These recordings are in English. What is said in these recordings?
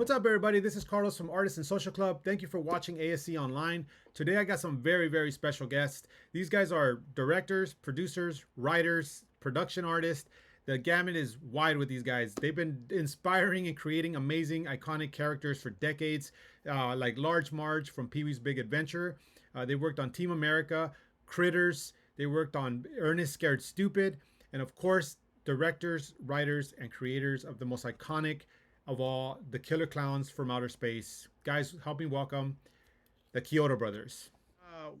What's up, everybody? This is Carlos from Artists and Social Club. Thank you for watching ASC Online. Today, I got some very, very special guests. These guys are directors, producers, writers, production artists. The gamut is wide with these guys. They've been inspiring and creating amazing, iconic characters for decades, like Large Marge from Pee-wee's Big Adventure. They worked on Team America, Critters. They worked on Ernest Scared Stupid. And of course, directors, writers, and creators of the most iconic of all, the killer clowns from outer space. Guys, help me welcome the Chiodo Brothers.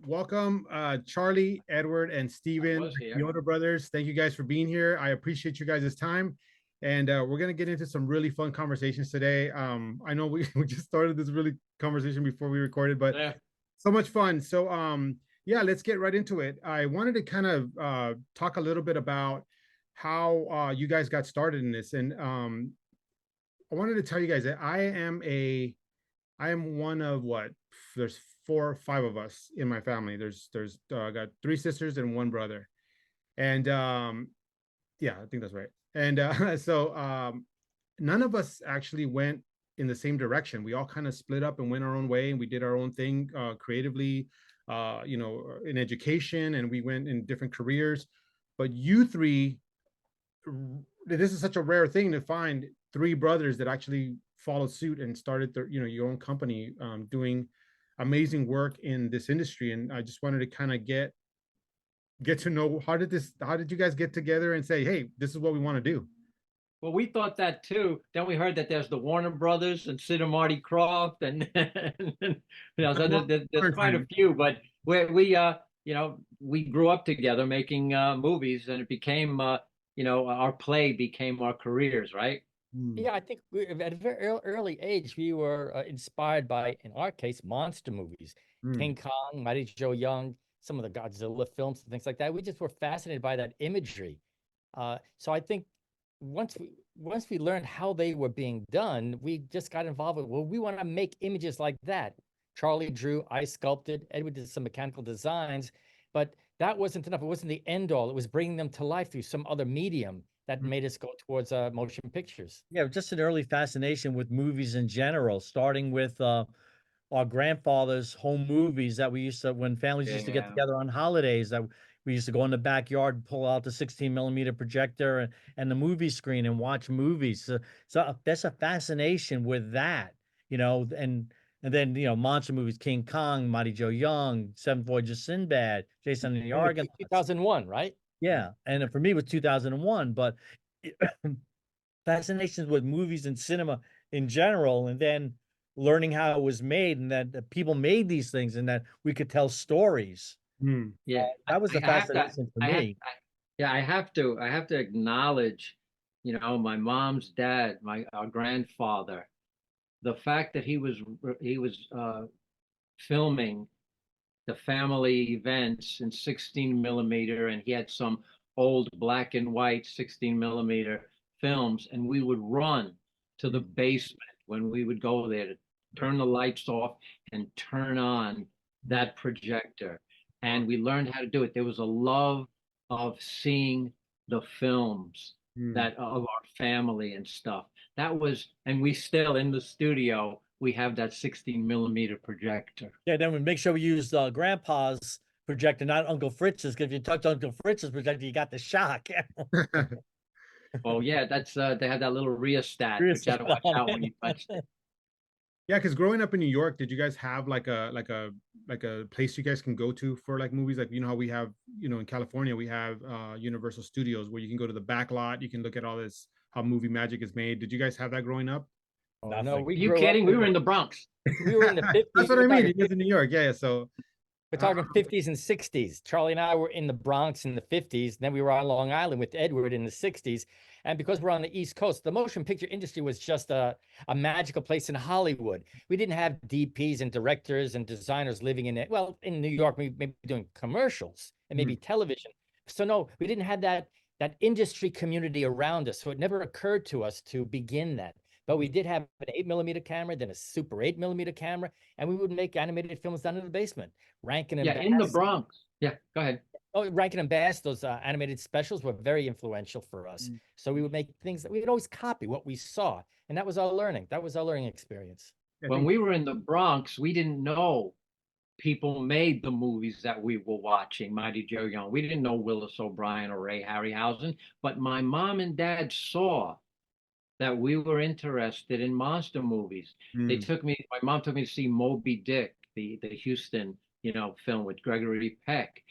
Welcome, Charlie, Edward, and Steven, the Chiodo Brothers. Thank you guys for being here. I appreciate you guys' time. And we're going to get into some really fun conversations today. I know we just started this really conversation before we recorded, but so much fun. So yeah, let's get right into it. I wanted to kind of talk a little bit about how you guys got started in this. And I wanted to tell you guys that I am one of there's 4 or 5 of us in my family. There's I got 3 sisters and 1 brother. And yeah, I think that's right. And so none of us actually went in the same direction. We all kind of split up and went our own way, and we did our own thing creatively, in education, and we went in different careers. But you 3, this is such a rare thing to find 3 brothers that actually followed suit and started their, your own company, doing amazing work in this industry. And I just wanted to kind of get to know, how did you guys get together and say, hey, this is what we want to do? Well, we thought that too. Then we heard that there's the Warner Brothers and Sid and Marty Krofft, and so there's quite a few. But we grew up together making movies, and it became our play became our careers, right? Yeah, I think at a very early age, we were inspired by, in our case, monster movies. King Kong, Mighty Joe Young, some of the Godzilla films and things like that. We just were fascinated by that imagery. So I think once we learned how they were being done, we just got involved with, well, we want to make images like that. Charlie drew, I sculpted, Edward did some mechanical designs, but that wasn't enough. It wasn't the end all. It was bringing them to life through some other medium that made us go towards motion pictures. Yeah, just an early fascination with movies in general, starting with our grandfather's home movies that we used to, when families used to get together on holidays, that we used to go in the backyard, pull out the 16mm projector and the movie screen and watch movies. So that's a fascination with that, and then, monster movies, King Kong, Mighty Joe Young, Seven Voyages of Sinbad, Jason and the Argonauts. 2001, right? Yeah, and for me, it was 2001, but fascinations with movies and cinema in general, and then learning how it was made, and that people made these things, and that we could tell stories. Yeah, that was the fascination for me. I have to acknowledge, my mom's dad, our grandfather, the fact that he was filming the family events in 16mm, and he had some old black and white 16mm films, and we would run to the basement when we would go there to turn the lights off and turn on that projector. And we learned how to do it. There was a love of seeing the films that of our family and stuff. That was, and we still in the studio, we have that 16mm projector. Yeah, then we make sure we use Grandpa's projector, not Uncle Fritz's, because if you touch Uncle Fritz's projector, you got the shock. Oh yeah, that's they have that little rheostat, which you had to watch out when you touched it. Yeah, because growing up in New York, did you guys have like a place you guys can go to for like movies? Like, how we have, in California, we have Universal Studios, where you can go to the back lot, you can look at all this, how movie magic is made. Did you guys have that growing up? Oh, no, Are you kidding? We were in the Bronx. We were in the 50s. That's what I mean. You guys in New York, yeah. So we're talking 50s and 60s. Charlie and I were in the Bronx in the 50s. And then we were on Long Island with Edward in the 60s. And because we're on the East Coast, the motion picture industry was just a magical place in Hollywood. We didn't have DPs and directors and designers living in it. Well, in New York, we may be doing commercials and maybe television. So no, we didn't have that industry community around us. So it never occurred to us to begin that. But we did have an 8mm camera, then a super 8mm camera, and we would make animated films down in the basement. Rankin and in the Bronx. Yeah, go ahead. Oh, Rankin and Bass, those animated specials were very influential for us. So we would make things that we would always copy what we saw. And that was our learning. That was our learning experience. When we were in the Bronx, we didn't know people made the movies that we were watching, Mighty Joe Young. We didn't know Willis O'Brien or Ray Harryhausen, but my mom and dad saw that we were interested in monster movies. My mom took me to see Moby Dick, the Houston, film with Gregory Peck.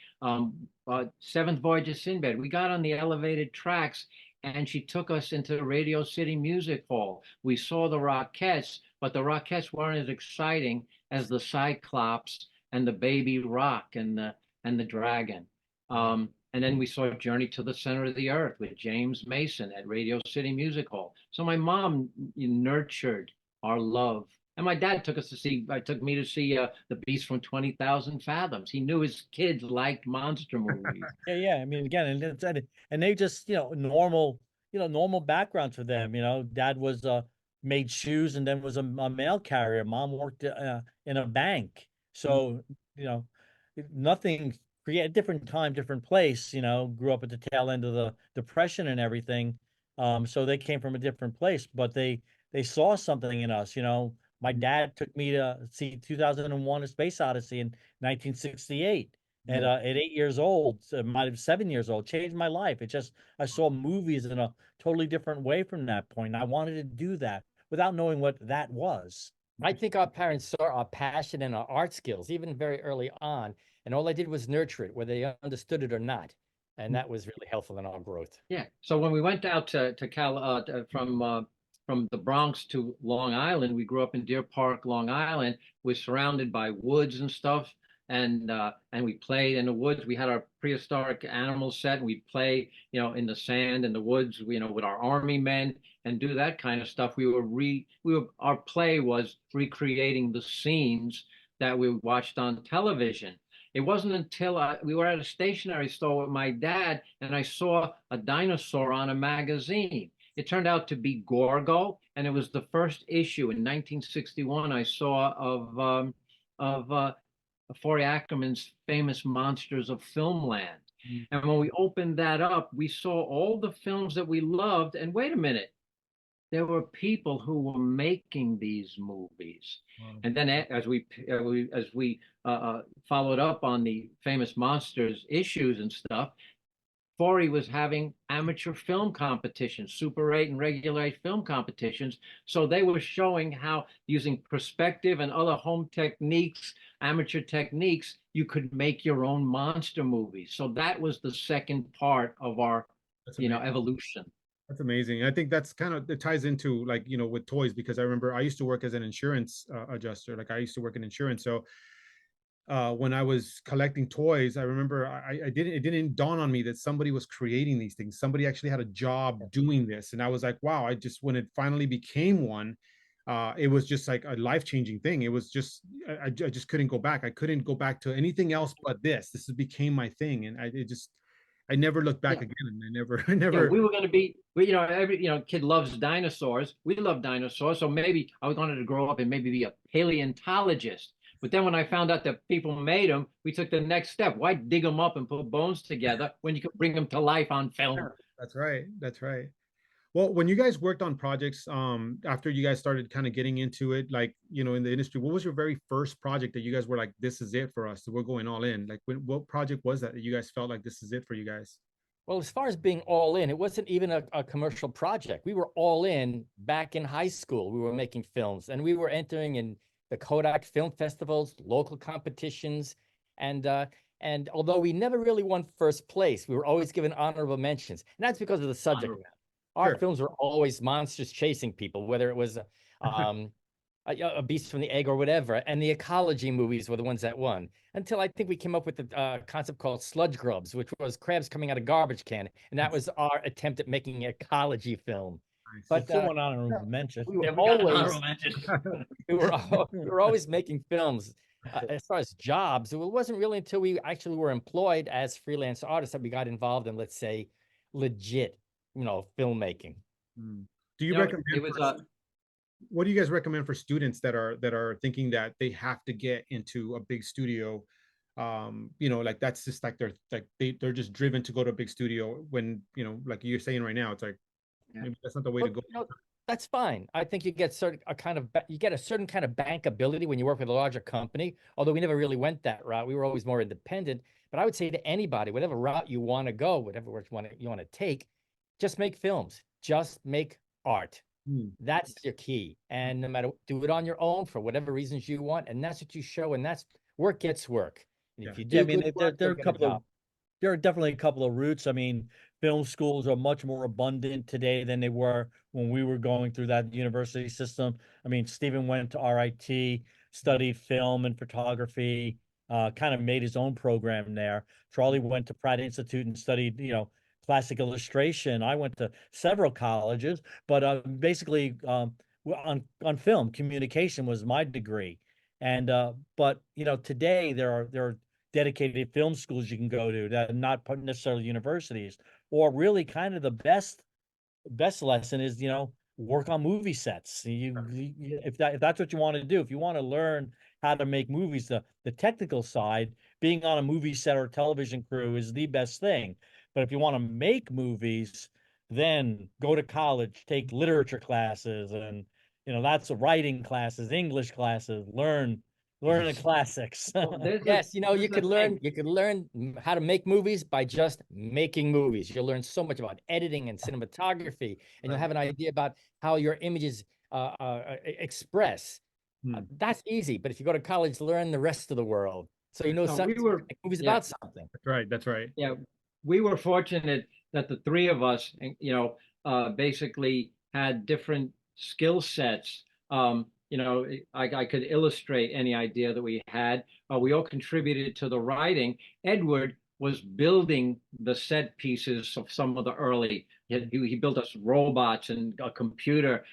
Seventh Voyage of Sinbad. We got on the elevated tracks and she took us into Radio City Music Hall. We saw the Rockettes, but the Rockettes weren't as exciting as the Cyclops and the Baby Rock and the Dragon. And then we saw Journey to the Center of the Earth with James Mason at Radio City Music Hall. So my mom nurtured our love. And my dad took me to see The Beast from 20,000 Fathoms. He knew his kids liked monster movies. Yeah. I mean, again, and they just, normal backgrounds for them. Dad was made shoes and then was a mail carrier. Mom worked in a bank. So, nothing, create different time, different place, grew up at the tail end of the Depression and everything. So they came from a different place, but they saw something in us. My dad took me to see 2001: A Space Odyssey in 1968. At 8 years old, might have 7 years old, changed my life. I saw movies in a totally different way from that point. I wanted to do that without knowing what that was. I think our parents saw our passion and our art skills even very early on, and all they did was nurture it, whether they understood it or not. And that was really helpful in our growth. Yeah. So when we went out to from the Bronx to Long Island, we grew up in Deer Park, Long Island. We're surrounded by woods and stuff, and we played in the woods. We had our prehistoric animal set, and we'd play, in the sand in the woods, with our army men and do that kind of stuff. Our play was recreating the scenes that we watched on television. It wasn't until we were at a stationery store with my dad and I saw a dinosaur on a magazine. It turned out to be Gorgo, and it was the first issue in 1961 I saw of Forey Ackerman's famous Monsters of Filmland. And when we opened that up, we saw all the films that we loved. And wait a minute, there were people who were making these movies. Wow. And then as we followed up on the famous Monsters issues and stuff, Forey was having amateur film competitions, Super 8 and regular 8 film competitions. So they were showing how using perspective and other home techniques, amateur techniques, you could make your own monster movies. So that was the second part of our, evolution. That's amazing. I think that's it ties into with toys, because I remember I used to work as an insurance adjuster. Like I used to work in insurance. So when I was collecting toys, I remember it didn't dawn on me that somebody was creating these things. Somebody actually had a job doing this. And I was like, wow, when it finally became one, it was just like a life-changing thing. It was just, I just couldn't go back. I couldn't go back to anything else but this. This became my thing. And I never looked back again. And I never. Yeah, we were going to be, every kid loves dinosaurs. We love dinosaurs. So maybe I wanted to grow up and maybe be a paleontologist. But then when I found out that people made them, we took the next step. Why dig them up and put bones together when you could bring them to life on film? Yeah, that's right. That's right. Well, when you guys worked on projects, after you guys started kind of getting into it, in the industry, what was your very first project that you guys were like, this is it for us, we're going all in? Like, what project was that you guys felt like this is it for you guys? Well, as far as being all in, it wasn't even a commercial project. We were all in back in high school. We were making films, and we were entering in the Kodak film festivals, local competitions, and although we never really won first place, we were always given honorable mentions, and that's because of the subject matter. Our films were always monsters chasing people, whether it was a beast from the egg or whatever. And the ecology movies were the ones that won, until I think we came up with the concept called sludge grubs, which was crabs coming out of garbage can. And that was our attempt at making an ecology film. But someone honorable mention. We were always making films. As far as jobs, it wasn't really until we actually were employed as freelance artists that we got involved in, let's say, legit filmmaking. Do you recommend what do you guys recommend for students that are thinking that they have to get into a big studio You know, like that's just like they're just driven to go to a big studio when, you know, like you're saying right now, it's like maybe that's not the way to Well, go. that's fine. I think you get you get a certain kind of bankability when you work with a larger company. Although we never really went that route, we were always more independent. But I would say to anybody, whatever route you want to go, whatever route you want to take, just make films, just make art. Hmm. That's your key. And no matter, do it on your own for whatever reasons you want, and that's what you show, and that's work gets work. And Yeah. if you Yeah, I do mean, good work, there are you'll a get a couple of job. there are definitely a couple of routes. I mean, film schools are much more abundant today than they were when we were going through that university system. I mean, Stephen went to RIT, studied film and photography, kind of made his own program there. Charlie went to Pratt Institute and studied, classic illustration. I went to several colleges, but basically on film communication was my degree. And but today there are dedicated film schools you can go to that are not necessarily universities, or really kind of the best lesson is, work on movie sets. If that's what you want to do, if you want to learn how to make movies, the technical side, being on a movie set or television crew is the best thing. But if you want to make movies, then go to college, take literature classes, and that's writing classes, English classes, learn the classics. Well, Yes, there's a thing. you could learn how to make movies by just making movies. You'll learn so much about editing and cinematography, and you'll have an idea about how your images express. Hmm. That's easy, but if you go to college, learn the rest of the world. So you know No, we something, were, make movies yeah, about something. That's right. That's right. yeah, we were fortunate that the three of us, basically had different skill sets. I could illustrate any idea that we had. We all contributed to the writing. Edward was building the set pieces of some of the early. He built us robots and a computer.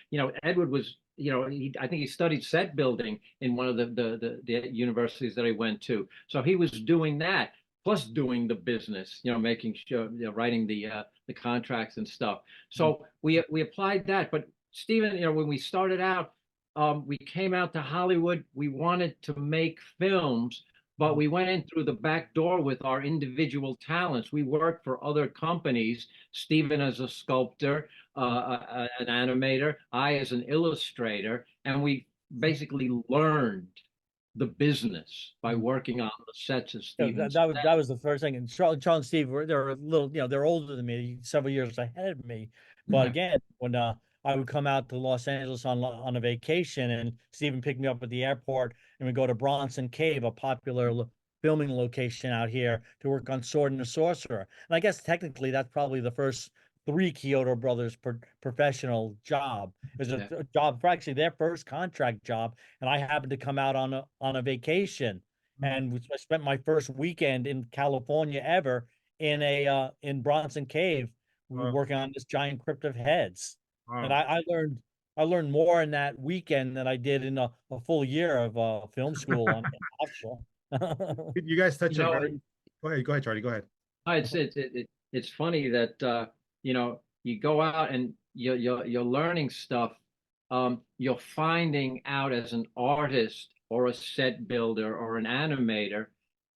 Edward was. I think he studied set building in one of the universities that he went to. So he was doing that plus doing the business, making sure, writing the contracts and stuff. So we applied that. But Stephen, when we started out, we came out to Hollywood. We wanted to make films, but we went in through the back door with our individual talents. We worked for other companies. Stephen as a sculptor, an animator, I as an illustrator, and we basically learned the business by working on the sets of Yeah, Stevens. that was the first thing. And Charles and Steve they're a little, they're older than me, several years ahead of me. But Yeah, again, when I would come out to Los Angeles on a vacation, and Stephen picked me up at the airport, and we go to Bronson Cave, a popular filming location out here, to work on Sword and the Sorcerer. And I guess technically that's probably the first three Chiodo Brothers professional job. It was yeah. a job for actually their first contract job, and I happened to come out on a vacation, and I spent my first weekend in California ever in Bronson Cave. We were Wow. working on this giant crypt of heads, and Wow. I learned more in that weekend than I did in a full year of film school on offshore. You guys You touch a know, very. Go ahead. Go ahead, Charlie. Go ahead. it's funny that you go out and you're learning stuff. You're finding out as an artist or a set builder or an animator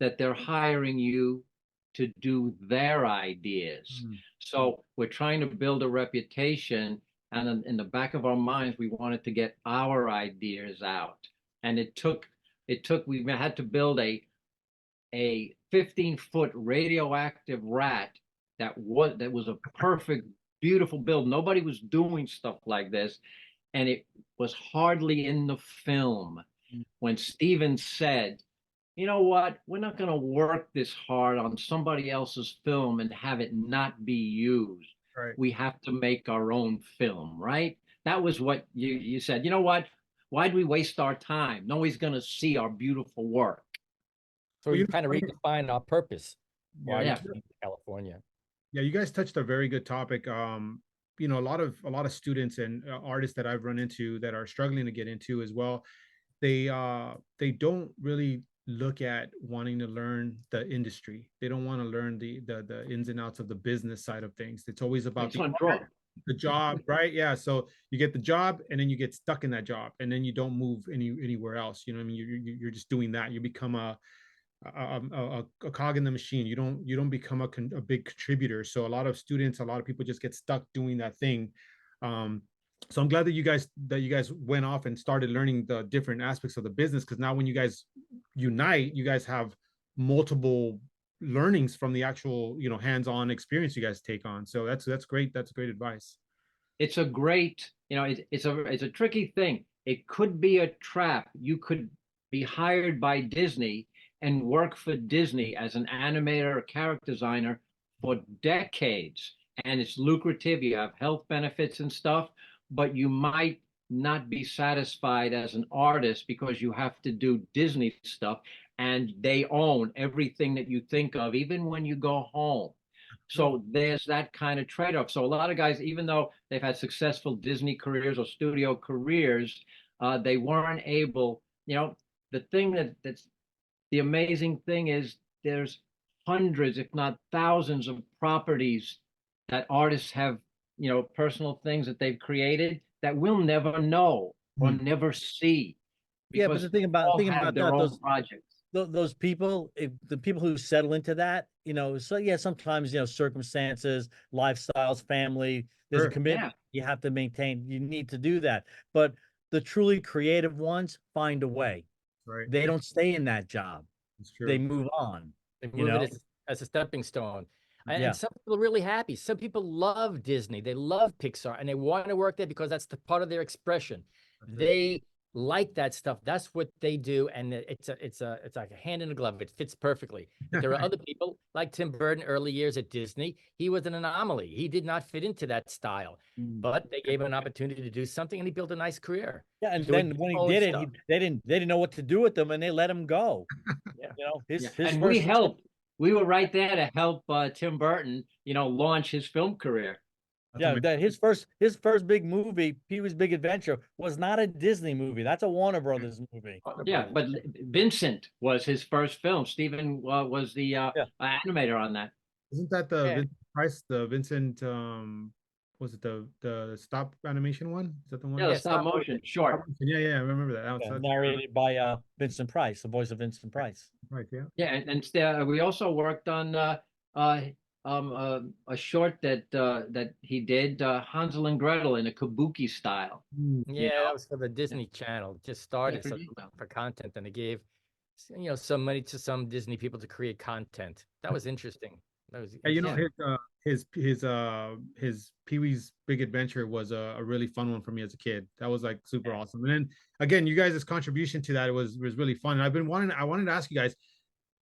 that they're hiring you to do their ideas. Mm. So we're trying to build a reputation, and in the back of our minds, we wanted to get our ideas out. And it took we had to build a 15-foot radioactive rat that was a perfect, beautiful build. Nobody was doing stuff like this, and it was hardly in the film when Steven said, "You know what? We're not going to work this hard on somebody else's film and have it not be used. Right. We have to make our own film, right?" That was what you said. You know what? Why do we waste our time? Nobody's going to see our beautiful work. So Well, we kind of redefine our purpose while you yeah, Yeah. came to California. yeah. You guys touched a very good topic. A lot of students and artists that I've run into that are struggling to get into as well. They don't really look at wanting to learn the industry. They don't want to learn the ins and outs of the business side of things. It's always They about just want to draw. the job, right? Yeah. So you get the job, and then you get stuck in that job, and then you don't move anywhere else. You know what I mean? You're just doing that. You become a cog in the machine. You don't become a big contributor. So a lot of students, a lot of people just get stuck doing that thing. So I'm glad that you guys went off and started learning the different aspects of the business, because now when you guys unite, you guys have multiple learnings from the actual, hands-on experience you guys take on. So that's great. That's great advice. It's a great, it's a tricky thing. It could be a trap. You could be hired by Disney and work for Disney as an animator or character designer for decades. And it's lucrative. You have health benefits and stuff, but you might not be satisfied as an artist because you have to do Disney stuff and they own everything that you think of, even when you go home. So there's that kind of trade-off. So a lot of guys, even though they've had successful Disney careers or studio careers, they weren't able, the thing that's the amazing thing is there's hundreds, if not thousands of properties that artists have, personal things that they've created that we'll never know or never see Yeah, but because the thing about their that, own projects. those people, the people who settle into that, so yeah, sometimes, circumstances, lifestyles, family, there's a Sure. commitment you have to maintain. You need to do that. But the truly creative ones find a way. Right. They don't stay in that job. It's They true. move on. They You move know? it as a stepping stone. Yeah. And some people are really happy. Some people love Disney. They love Pixar, and they want to work there because that's the part of their expression. That's it. They like that stuff. That's what they do, and it's like a hand in a glove. It fits perfectly. But there are other people like Tim Burton, early years at Disney. He was an anomaly. He did not fit into that style, but they gave him an opportunity to do something, and he built a nice career. Yeah, and doing then when he own did it, stuff. they didn't know what to do with them, and they let him go. Yeah. His And first we helped. We were right there to help Tim Burton, launch his film career. Yeah, that his first big movie, Pee-wee's Big Adventure, was not a Disney movie. That's a Warner Brothers movie. Yeah, but Vincent was his first film. Stephen was the animator on that. Isn't that the Yeah. Vincent Price, the Vincent was it the stop animation one? Is that the one? Yeah, the Yeah, stop stop motion, short. Yeah, I remember that. Yeah, narrated by Vincent Price, the voice of Vincent Price. Right, yeah. Yeah, and we also worked on a short that he did, Hansel and Gretel in a kabuki style. Yeah, that was for the Disney Channel. It just started for content, and they gave, some money to some Disney people to create content. That was interesting. That was, His Pee-wee's Big Adventure was a really fun one for me as a kid. That was like super awesome. And then again, you guys' contribution to that was really fun. And I wanted to ask you guys,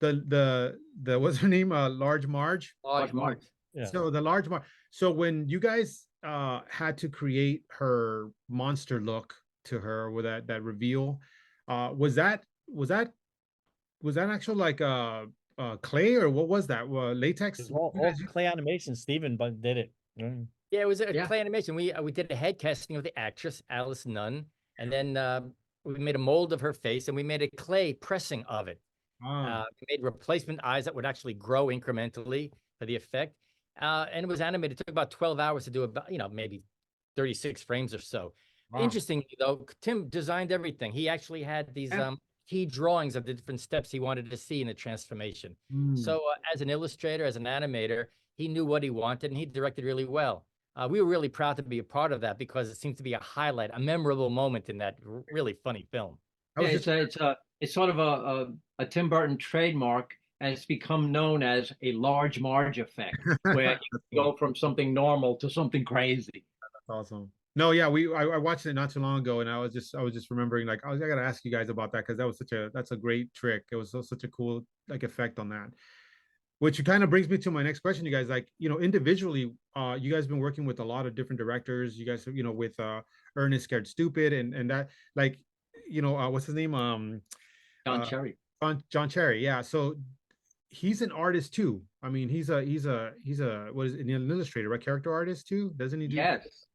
the what's her name? Large Marge. Large Marge. Yeah. So the Large Marge. So when you guys had to create her monster look to her with that reveal, was that actual like clay, or what was that? Latex? It was all clay animation. Steven did it. Yeah, it was a clay animation. We did a head casting of the actress Alice Nunn, and then we made a mold of her face, and we made a clay pressing of it. We made replacement eyes that would actually grow incrementally for the effect, and it was animated. It took about 12 hours to do about maybe 36 frames or so. Wow. Interestingly, though, Tim designed everything. He actually had these key drawings of the different steps he wanted to see in the transformation. So as an illustrator, as an animator, he knew what he wanted, and he directed really well. We were really proud to be a part of that because it seemed to be a highlight, a memorable moment in that really funny film. Yeah, it's sort of a Tim Burton trademark, and it's become known as a Large Marge effect, where you go from something normal to something crazy. That's awesome. No, yeah, I watched it not too long ago, and I was just remembering, like, I gotta ask you guys about that, because that's a great trick. It was such a cool like effect on that. Which kind of brings me to my next question, you guys. Like, individually, you guys been working with a lot of different directors. You guys, with Ernest Scared Stupid, and that, like, what's his name? John Cherry. John Cherry, yeah. So he's an artist too. I mean, he's a what is it, an illustrator, right? Character artist too, doesn't he? Yes.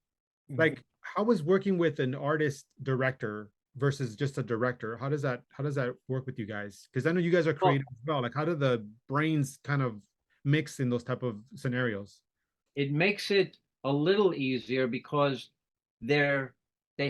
Like, how was working with an artist director versus just a director? How does that work with you guys? Because I know you guys are creative as well. Like, how do the brains kind of mix in those type of scenarios? It makes it a little easier because they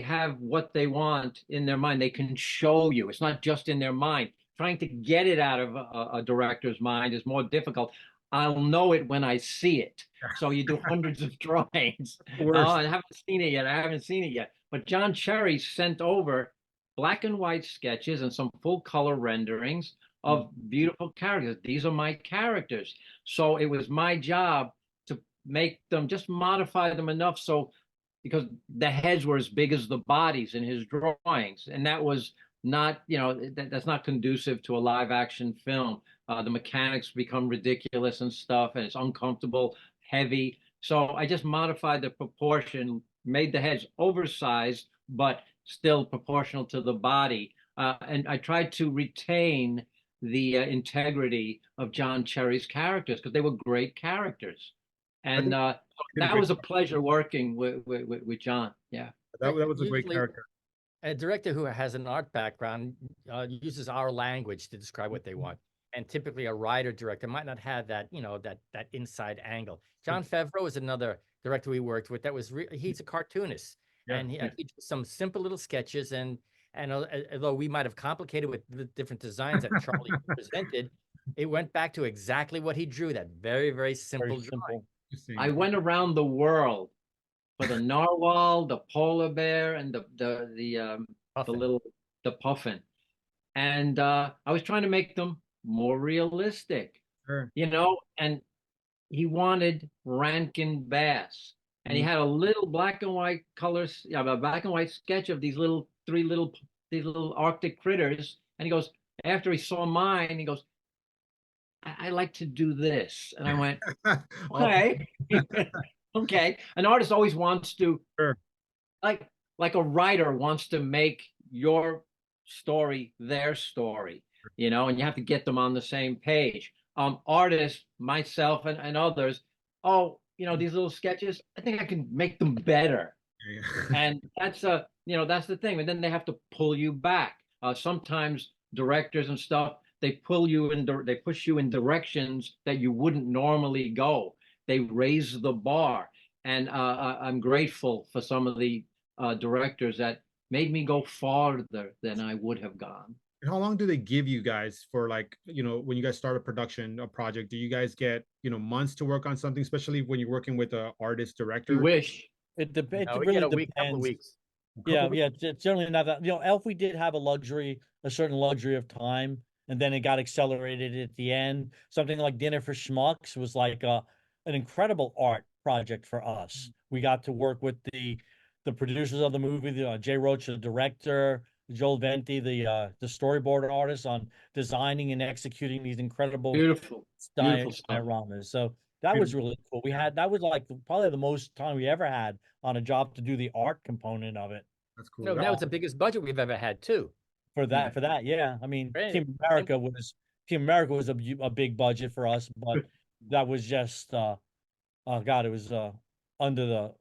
have what they want in their mind. They can show you. It's not just in their mind. trying to get it out of a director's mind is more difficult. I'll know it when I see it. So you do hundreds of drawings. Oh, I haven't seen it yet. I haven't seen it yet. But John Cherry sent over black and white sketches and some full color renderings of beautiful characters. These are my characters. So it was my job to make them, just modify them enough so, because the heads were as big as the bodies in his drawings. And that was not, that's not conducive to a live action film. The mechanics become ridiculous and stuff, and it's uncomfortable, heavy. So I just modified the proportion, made the heads oversized, but still proportional to the body. And I tried to retain the integrity of John Cherry's characters because they were great characters. And that was a pleasure working with John. Yeah. That was a great character. A director who has an art background uses our language to describe what they want. And typically a writer director might not have that, that inside angle. John Favreau is another director we worked with that was, he's a cartoonist. Yeah, and he did some simple little sketches. And although we might have complicated with the different designs that Charlie presented, it went back to exactly what he drew, that very, very simple drawing. I went around the world for the narwhal, the polar bear, and the puffin, and I was trying to make them more realistic, and he wanted Rankin bass, and he had a little black and white colors, a black and white sketch of these little Arctic critters, and he goes, after he saw mine, he goes, I like to do this. And I went, okay. Okay. An artist always wants to, like a writer wants to make your story their story, and you have to get them on the same page. Artists, myself and others, these little sketches, I think I can make them better. And that's that's the thing. And then they have to pull you back. Sometimes directors and stuff, they push you in directions that you wouldn't normally go. They raise the bar, and I'm grateful for some of the directors that made me go farther than I would have gone. And how long do they give you guys for, like, when you guys start a project? Do you guys get months to work on something, especially when you're working with an artist director? You wish. It really depends. Couple weeks. Yeah, it's generally not that. Elf, we did have a certain luxury of time, and then it got accelerated at the end. Something like Dinner for Schmucks was like an incredible art project for us. We got to work with the producers of the movie, Jay Roach, the director, Joel Venti, the storyboard artist, on designing and executing these incredible beautiful dioramas. So that was really cool. That was like probably the most time we ever had on a job to do the art component of it. That's cool. That was the biggest budget we've ever had too. For that, yeah. I mean, Team America was a big budget for us, but that was just it was under the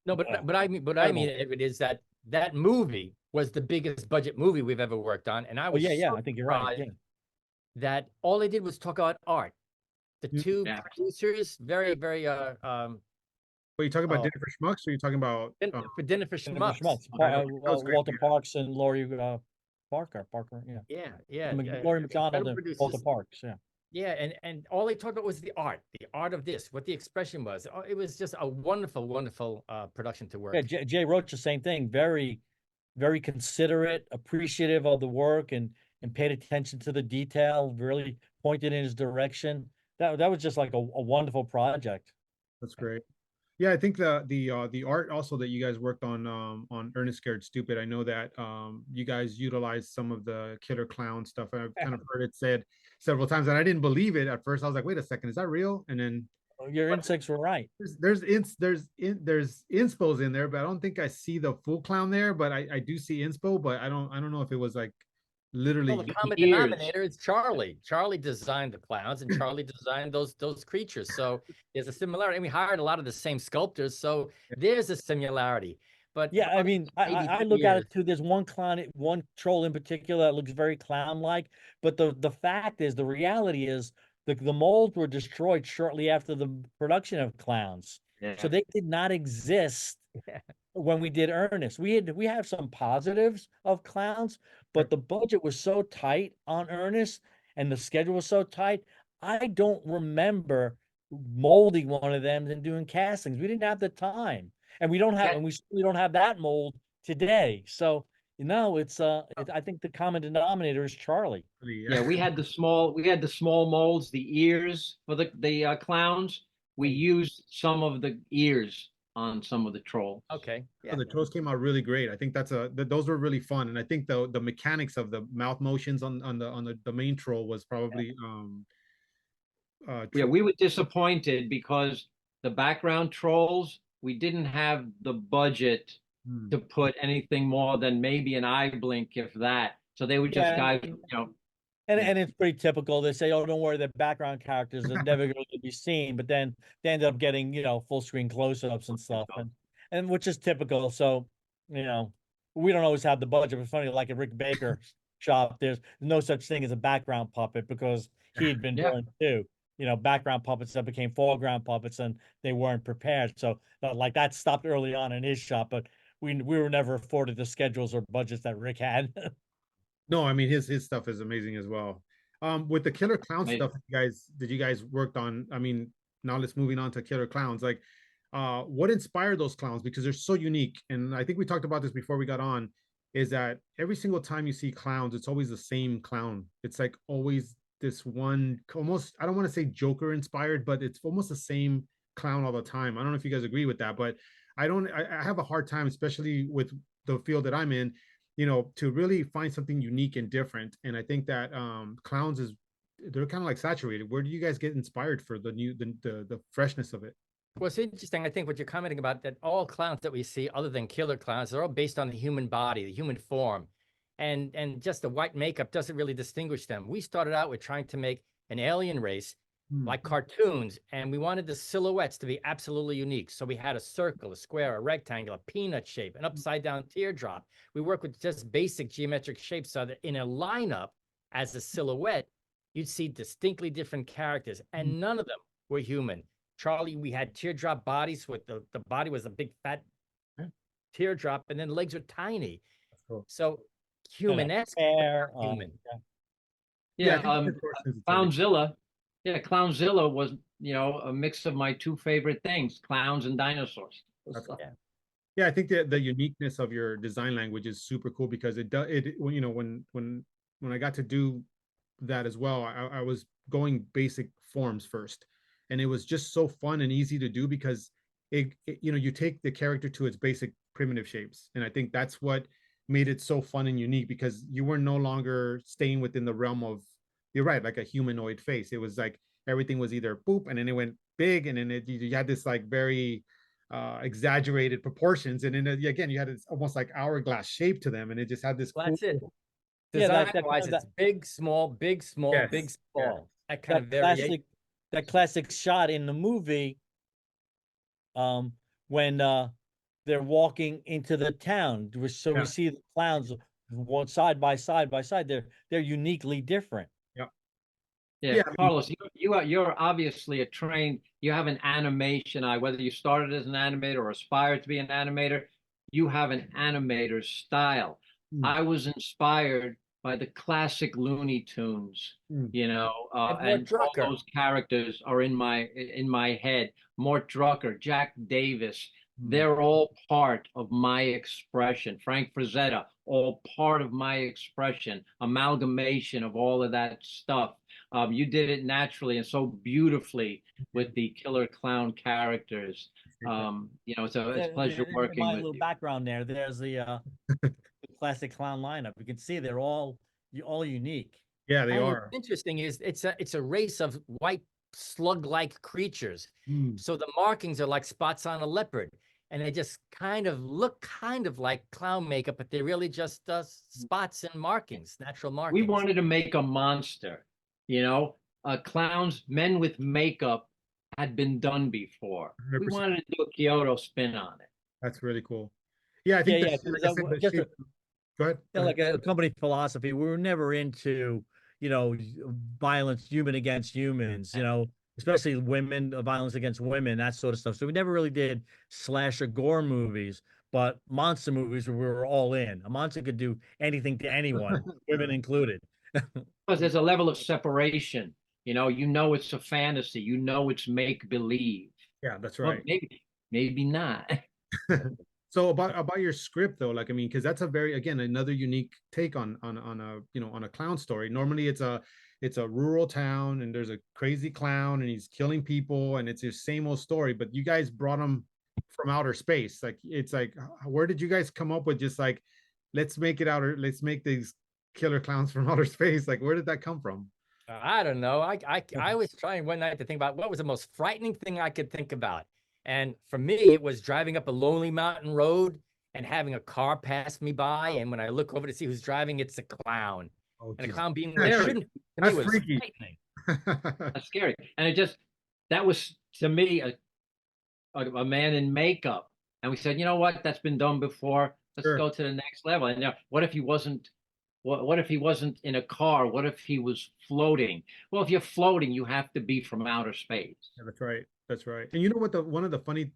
No, but I mean it is that movie was the biggest budget movie we've ever worked on, and I was I think you're right. Yeah. That all they did was talk about art. The two producers, very, very Wait, you talking about Dinner for Schmucks, or are you talking about for Dinner for Schmucks? Walter Parks and Laurie Parker, yeah. Laurie McDonald and Walter Parks, Yeah, and all they talked about was the art of this, what the expression was. It was just a wonderful, wonderful production to work. Yeah, Jay Roach, the same thing. Very, very considerate, appreciative of the work, and paid attention to the detail. Really pointed in his direction. That was just like a wonderful project. That's great. Yeah, I think the art also that you guys worked on Ernest Scared Stupid. I know that you guys utilized some of the killer clown stuff. I've kind of heard it said several times, and I didn't believe it at first. I was like, wait a second, is that real? And then your instincts were right. There's inspos in there, but I don't think I see the full clown there. But I do see inspo, but I don't know if it was like literally. Well, the common denominator is Charlie. Charlie designed the clowns, and Charlie designed those creatures. So there's a similarity. And we hired a lot of the same sculptors, so there's a similarity. But yeah, I mean, I look at it too. There's one troll in particular that looks very clown-like. But the fact is, the reality is, the molds were destroyed shortly after the production of Clowns. Yeah. So they did not exist when we did Ernest. We have some positives of clowns, but the budget was so tight on Ernest and the schedule was so tight. I don't remember molding one of them and doing castings. We didn't have the time. And we don't have, Yeah. and we certainly don't have that mold today. So, I think the common denominator is Charlie. Yeah, we had the small molds, the ears for the clowns. We used some of the ears on some of the trolls. Okay. So Yeah. the trolls came out really great. I think those were really fun, and I think the mechanics of the mouth motions on the main troll was probably Yeah, we were disappointed because the background trolls, we didn't have the budget to put anything more than maybe an eye blink, if that. So they were just Yeah, guys, you know. and it's pretty typical. They say, "Oh, don't worry, the background characters are never going to be seen," but then they end up getting, full screen close-ups and stuff, and which is typical. So, you know, we don't always have the budget. It's funny, like at Rick Baker's shop, there's no such thing as a background puppet because he had been Yeah. burned too. Background puppets that became foreground puppets, and they weren't prepared. So, like that stopped early on in his shop, but we were never afforded the schedules or budgets that Rick had. No, I mean his stuff is amazing as well. With the Killer Clown Amazing. stuff, you guys worked on? I mean, now let's moving on to Killer Clowns. Like, what inspired those clowns? Because they're so unique, and I think we talked about this before we got on. Is that every single time you see clowns, it's always the same clown. It's like always this one, almost, I don't want to say Joker inspired, but it's almost the same clown all the time. I don't know if you guys agree with that, but I have a hard time, especially with the field that I'm in, to really find something unique and different. And I think that clowns they're kind of like saturated. Where do you guys get inspired for the freshness of it? Well, it's interesting. I think what you're commenting about, that all clowns that we see, other than killer clowns, they're all based on the human body, the human form. And just the white makeup doesn't really distinguish them. We started out with trying to make an alien race like cartoons, and we wanted the silhouettes to be absolutely unique. So we had a circle, a square, a rectangle, a peanut shape, an upside down teardrop. We work with just basic geometric shapes so that in a lineup as a silhouette, you'd see distinctly different characters, and none of them were human. Charlie, we had teardrop bodies with the body was a big fat teardrop, and then legs were tiny. Cool. So human-esque, Hair, human. Yeah, I think Clownzilla. Yeah, Clownzilla was, a mix of my two favorite things, clowns and dinosaurs. Yeah, I think that the uniqueness of your design language is super cool because it does it when I got to do that as well, I was going basic forms first, and it was just so fun and easy to do because you take the character to its basic primitive shapes, and I think that's what made it so fun and unique because you were no longer staying within the realm of, you're right, like a humanoid face. It was like everything was either boop and then it went big, and then you had this like very exaggerated proportions, and then again you had this almost like hourglass shape to them, and it just had this Well, cool. that's it. Yeah, Design-wise, it's big, small, big, small, Yes, big, yes. small. That kind of that variation. classic shot in the movie, when they're walking into the town. So Yeah. we see the clowns one side by side by side. They're uniquely different. Yeah, Carlos, you're obviously you have an animation eye, whether you started as an animator or aspired to be an animator, you have an animator's style. I was inspired by the classic Looney Tunes, and all those characters are in my head. Mort Drucker, Jack Davis, they're all part of my expression. Frank Frazetta, all part of my expression, amalgamation of all of that stuff. You did it naturally and so beautifully with the killer clown characters. So it's a pleasure working with little you. background there. There's the classic clown lineup. You can see they're all unique. Yeah, they And are. what's interesting is it's a race of white slug-like creatures. So the markings are like spots on a leopard, and they just kind of look like clown makeup, but they're really just spots and markings, natural markings. We wanted to make a monster, clowns, men with makeup had been done before. 100%. We wanted to do a Kyoto spin on it. That's really cool. Yeah, I think Yeah, like I said, the shape. Go ahead. Yeah, like a company philosophy, we were never into, violence, human against humans, especially violence against women, that sort of stuff. So we never really did slasher gore movies. but monster movies we were all in. A monster could do anything to anyone, women included. Because there's a level of separation. You know it's a fantasy. You know it's make believe. Yeah, that's Well, right. maybe not. So about your script though, like I mean, because that's a very, again, another unique take on a, on a clown story. Normally it's a rural town and there's a crazy clown and he's killing people and it's the same old story, but you guys brought him from outer space. Like it's like, where did you guys come up with just like, let's make it outer, let's make these killer clowns from outer space? Like where did that come from? I don't know. I was trying one night to think about what was the most frightening thing I could think about. And for me, it was driving up a lonely mountain road and having a car pass me by. And when I look over to see who's driving, it's a clown. Oh, And a geez. clown being That's there freaky. shouldn't, to me, That's was freaky. frightening. That's scary. And that was to me a man in makeup. And we said, you know what? That's been done before. Let's Sure. go to the next level. And what if he wasn't? What if he wasn't in a car? What if he was floating? Well, if you're floating, you have to be from outer space. Yeah, that's right. That's right. And you know what, one of the funny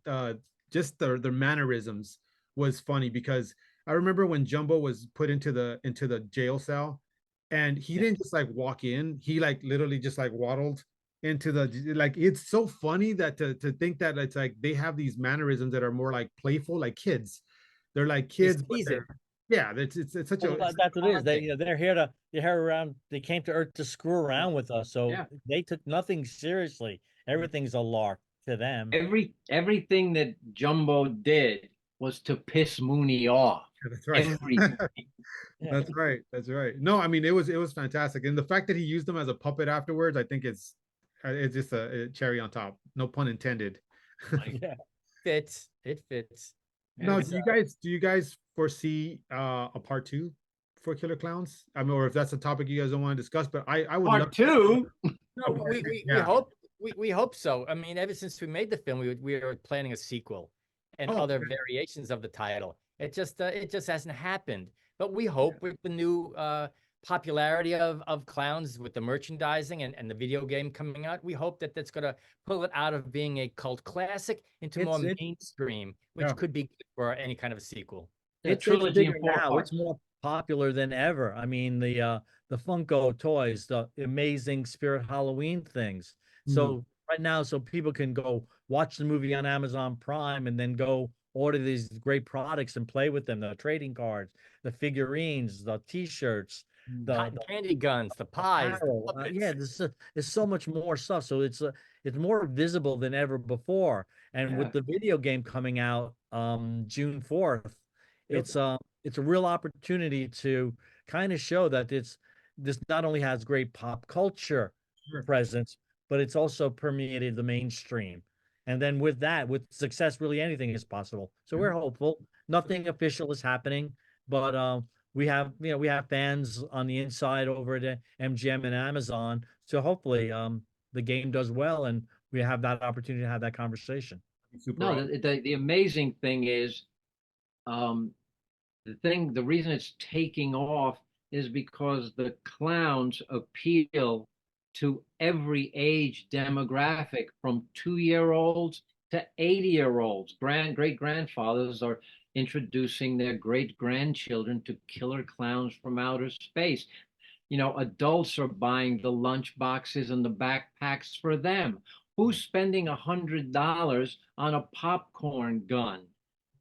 just their mannerisms was funny, because I remember when Jumbo was put into the jail cell and he didn't just like walk in, he like literally just like waddled into the, like it's so funny that to think that it's like they have these mannerisms that are more like playful, like kids. They're like He's kids, but teasing. yeah, it's such a Well, it's that's what it is. thing. They're here around. They came to Earth to screw around with us, so Yeah. they took nothing seriously. Everything's a lark to them. Everything that Jumbo did was to piss Mooney off. That's right. Everything. Yeah. That's right. That's right. No, I mean it was fantastic, and the fact that he used them as a puppet afterwards, I think it's just a cherry on top. No pun intended. Yeah. Fits. It fits. Now, It's, do you guys foresee a part two for Killer Clowns? I mean, or if that's a topic you guys don't want to discuss, but I would love Part two. no, we Yeah. hope we hope so. I mean, ever since we made the film, we were planning a sequel and Oh, other okay. variations of the title. It just hasn't happened. But we hope with the new popularity of clowns, with the merchandising and the video game coming out, we hope that that's going to pull it out of being a cult classic into more It's mainstream, which Yeah. could be good for any kind of a sequel. it's trilogy in bigger 4 now. parts. It's more popular than ever. I mean, the Funko toys, the amazing Spirit Halloween things. So right now, so people can go watch the movie on Amazon Prime and then go order these great products and play with them. The trading cards, the figurines, the T-shirts, Cotton the candy guns, the pies, the apparel. Yeah, puppets. there's so much more stuff. So it's more visible than ever before. And with the video game coming out June 4th, Yep. it's a real opportunity to kind of show that this not only has great pop culture Sure. presence, but it's also permeated the mainstream. And then with that, with success, really anything is possible. So we're hopeful. Nothing official is happening, but we have fans on the inside over at MGM and Amazon. So hopefully the game does well and we have that opportunity to have that conversation. Super No, awesome. the amazing thing is, the reason it's taking off is because the clowns appeal to every age demographic, from 2-year-olds to 80-year-olds. Great grandfathers are introducing their great grandchildren to killer clowns from outer space. Adults are buying the lunch boxes and the backpacks for them. Who's spending $100 on a popcorn gun?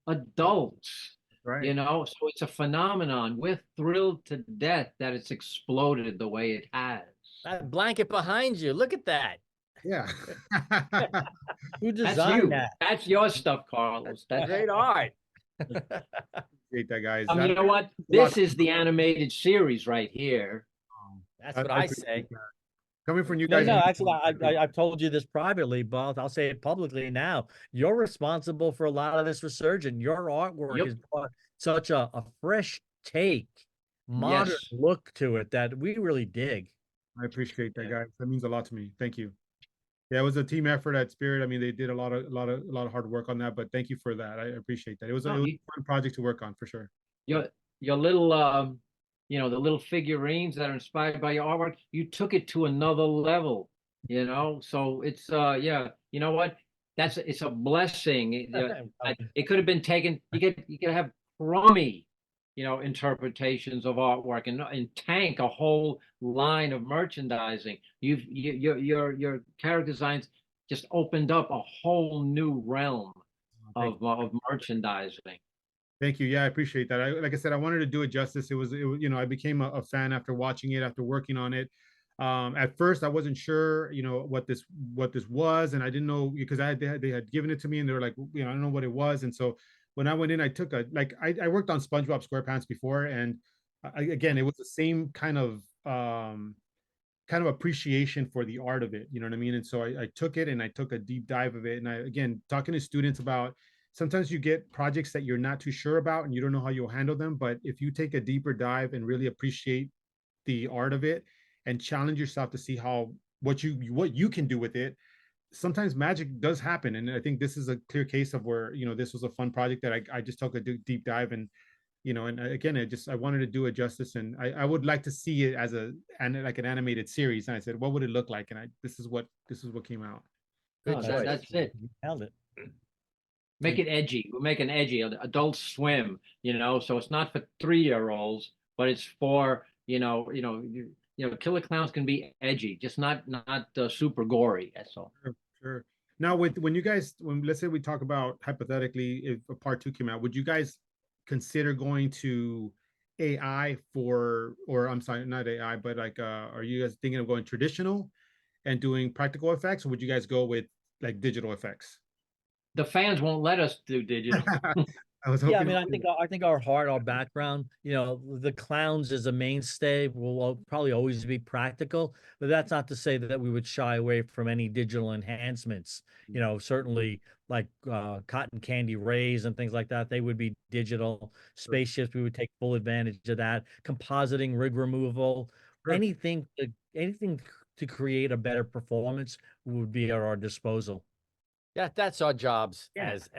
Adults. Right. So it's a phenomenon. We're thrilled to death that it's exploded the way it has. That blanket behind you, look at that. Yeah. Who That's designed you. that? That's your stuff, Carlos. That's Great art. Appreciate that, guys. You know what? This is the animated series right here. That's what I appreciate say. that. Coming from you No, guys. no, actually, I've told you this privately, but I'll say it publicly now. You're responsible for a lot of this resurgence. Your artwork Yep. has brought such a fresh take, modern Yes. look to it that we really dig. I appreciate that, guys. That means a lot to me. Thank you. Yeah, it was a team effort at Spirit. I mean, they did a lot of hard work on that, but thank you for that. I appreciate that. It was a fun project to work on for sure. Your little the little figurines that are inspired by your artwork, you took it to another level, so it's yeah, you know what? it's a blessing. Um, It could have been taken. You could have crummy, interpretations of artwork and tank a whole line of merchandising. Your character designs just opened up a whole new realm of merchandising. Thank you. Yeah, I appreciate that. Like I said, I wanted to do it justice. I became a fan after watching it, after working on it. At first, I wasn't sure, what this was, and I didn't know because they had given it to me, and they were like, I don't know what it was. And so when I went in, I took I worked on SpongeBob SquarePants before, and again, it was the same kind of appreciation for the art of it. You know what I mean? And so I took it and I took a deep dive of it. And again, talking to students about sometimes you get projects that you're not too sure about and you don't know how you'll handle them. But if you take a deeper dive and really appreciate the art of it and challenge yourself to see what you can do with it, sometimes magic does happen. And I think this is a clear case of where, this was a fun project that I just took a deep dive and again, I wanted to do it justice, and I would like to see it as like an animated series. And I said, what would it look like? And this is what came out. Good choice. That's it. You nailed it. Make it edgy. We'll make an edgy Adult Swim. So it's not for 3-year-olds, but it's for Killer Clowns can be edgy, just not super gory. That's all. Sure. Now, when let's say we talk about hypothetically, if a part 2 came out, would you guys consider going to AI or I'm sorry, not AI, but like, are you guys thinking of going traditional and doing practical effects, or would you guys go with like digital effects? The fans won't let us do digital. I was Yeah, I hoping. mean, I think our heart, our background, the Clowns is a mainstay. Will probably always be practical, but that's not to say that we would shy away from any digital enhancements. Certainly like cotton candy rays and things like that, they would be digital. Spaceships, we would take full advantage of that. Compositing, rig removal, Sure. anything to create a better performance would be at our disposal. Yeah, that's our jobs Yeah. as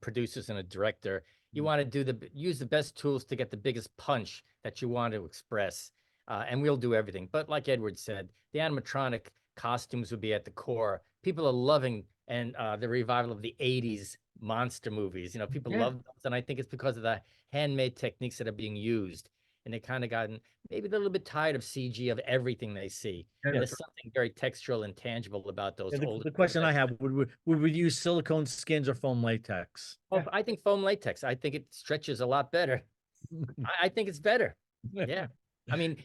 producers and a director. You want to use the best tools to get the biggest punch that you want to express, and we'll do everything. But like Edward said, the animatronic costumes would be at the core. People are loving the revival of the '80s monster movies. People love those, and I think it's because of the handmade techniques that are being used. And they kind of gotten maybe a little bit tired of CG of everything they see. There's something very textural and tangible about those old. The question I have, would we use silicone skins or foam latex? Oh, I think foam latex. I think it stretches a lot better. I think it's better. Yeah. I mean,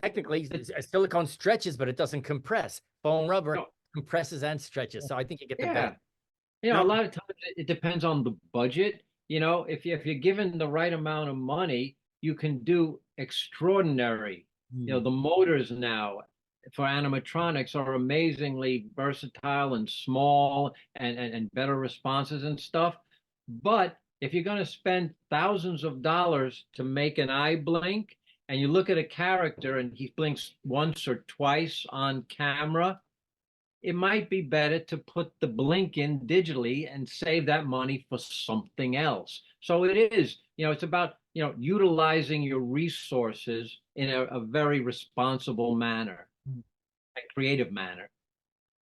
technically, silicone stretches, but it doesn't compress. Foam rubber compresses and stretches. So I think you get the best. A lot of times it depends on the budget. If you're given the right amount of money, you can do extraordinary. The motors now for animatronics are amazingly versatile and small and better responses and stuff. But if you're going to spend thousands of dollars to make an eye blink, and you look at a character and he blinks once or twice on camera, it might be better to put the blink in digitally and save that money for something else. So it is, it's about, utilizing your resources in a very responsible manner, a creative manner.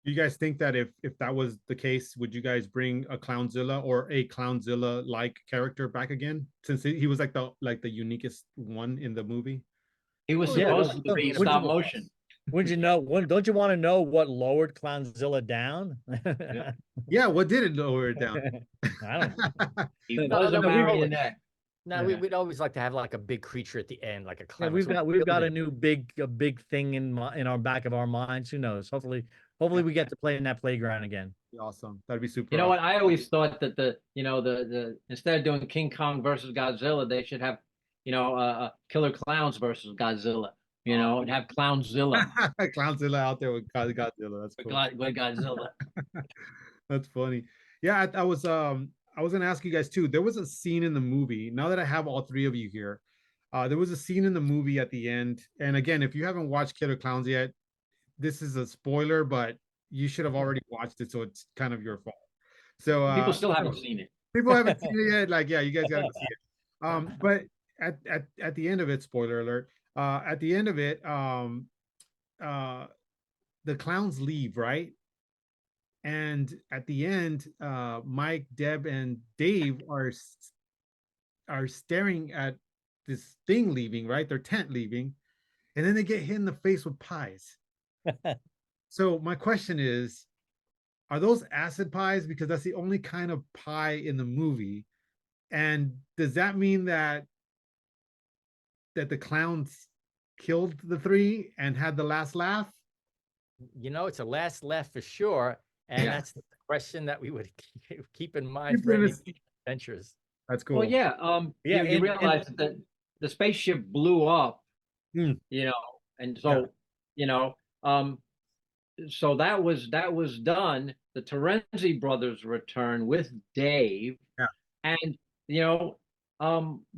Do you guys think that if that was the case, would you guys bring a Clownzilla or a Clownzilla like character back again, since he was like the uniquest one in the movie? He was supposed to be in stop motion. Don't you want to know what lowered Clownzilla down? Yeah, what did it lower it down? I don't know. He was a marionette. Now we'd always like to have like a big creature at the end, like a clown. Yeah, we've got a new big thing in our back of our minds. Who knows? Hopefully we get to play in that playground again. Awesome. That'd be super. You know what? I always thought that the instead of doing King Kong versus Godzilla, they should have Killer Clowns versus Godzilla. And have Clownzilla. Clownzilla out there with Godzilla. That's cool. With Godzilla. That's funny. Yeah, I was gonna ask you guys too. There was a scene in the movie. Now that I have all three of you here, there was a scene in the movie at the end. And again, if you haven't watched Killer Clowns yet, this is a spoiler, but you should have already watched it, so it's kind of your fault. So people still haven't seen it. People haven't seen it yet. Like, yeah, you guys gotta see it. But at the end of it, spoiler alert. At the end of it, the clowns leave, right? And at the end, Mike, Deb, and Dave are staring at this thing leaving, right? Their tent leaving, and then they get hit in the face with pies. So my question is, are those acid pies? Because that's the only kind of pie in the movie. And does that mean that the clowns killed the three and had the last laugh? It's a last laugh for sure. And Yeah. that's the question that we would keep in mind Keep for it in any this- adventures. That's Well, cool. yeah. Yeah, You realize that the spaceship blew up, Mm. and so, you know, so that was done. The Terenzi brothers return with Dave, Yeah. and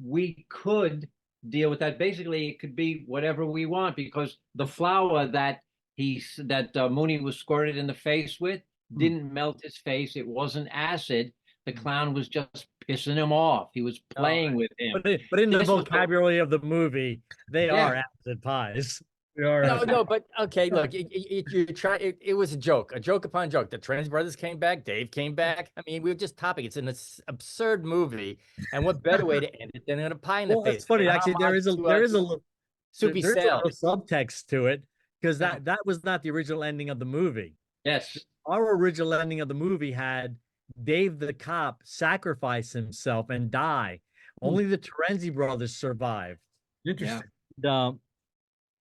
we could deal with that. Basically, it could be whatever we want because the flour that Mooney was squirted in the face with didn't melt his face. It wasn't acid. The clown was just pissing him off. He was playing with him. But in the This was vocabulary of the movie, they Yeah. are acid pies. They are No, acid. no, but okay, look, you try. It was a joke upon joke. The Trans brothers came back. Dave came back. I mean, we were just topping. It's an absurd movie, and what better way to end it than in a pie in the Well, face? it's funny. An Actually, homage to, Soupy there's a little Sales. subtext to it because Yeah. that was not the original ending of the movie. Yes. Our original ending of the movie had Dave the cop sacrifice himself and die. Only the Terenzi brothers survived. Interesting. Um,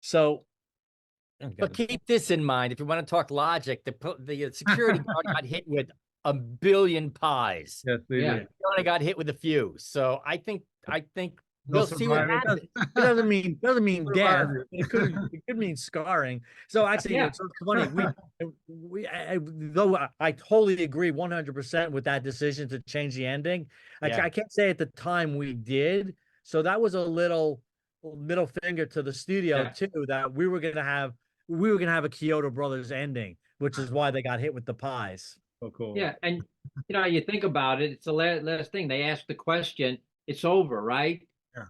so, But keep this in mind: if you want to talk logic, the security guard got hit with a billion pies. Yes, they Yeah. did. He only got hit with a few. So I think They'll we'll see what survive it. happens. it doesn't mean death. Survive It could mean scarring. So actually, Yeah. it's funny. Though I totally agree 100% with that decision to change the ending. Yeah. I can't say at the time we did. So that was a little middle finger to the studio Yeah. too, that we were gonna have a Chiodo Brothers ending, which is why they got hit with the pies. So cool. Yeah, and you think about it, it's the last thing. They asked the question, it's over, right? Yeah.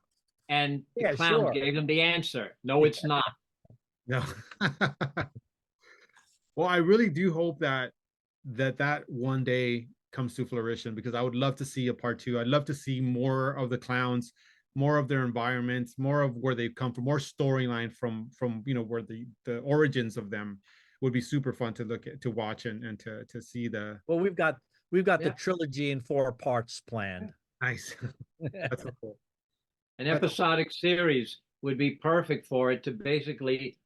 And the Yeah, clown sure. gave them the answer. No, it's not. No. Well, I really do hope that one day comes to fruition because I would love to see a part two. I'd love to see more of the clowns, more of their environments, more of where they've come from, more storyline from where the origins of them would be super fun to look at, to watch, and to see the Well, we've got the Yeah. trilogy in 4 parts planned. nice. That's so cool. An episodic series would be perfect for it to basically,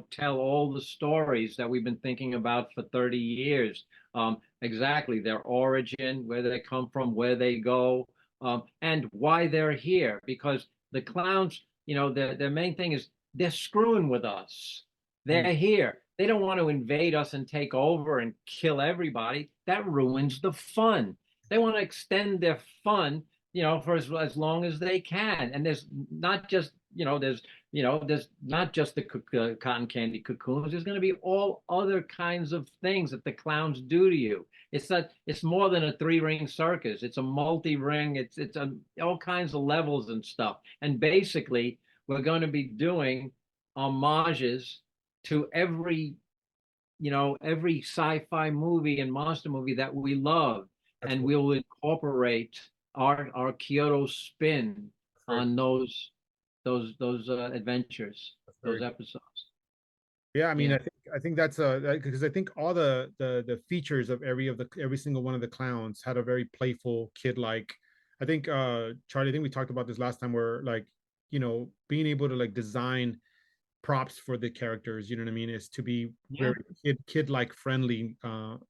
tell all the stories that we've been thinking about for 30 years. Exactly their origin, where they come from, where they go, and why they're here. Because the clowns, their main thing is they're screwing with us. They're here. They don't want to invade us and take over and kill everybody. That ruins the fun. They want to extend their fun, for as long as they can. And there's not just, there's not just the cotton candy cocoons. There's going to be all other kinds of things that the clowns do to you. It's more than a 3-ring circus. It's a multi-ring. It's all kinds of levels and stuff. And basically, we're going to be doing homages to every sci-fi movie and monster movie that we love. That's and cool. we'll incorporate our Chiodo spin on those adventures, those episodes. Yeah, I mean, Yeah. I think that's because I think all the features of every single one of the clowns had a very playful, kid-like. I think Charlie, I think we talked about this last time, where like, being able to like design props for the characters, you know what I mean, is to be Yeah. very kid-like friendly of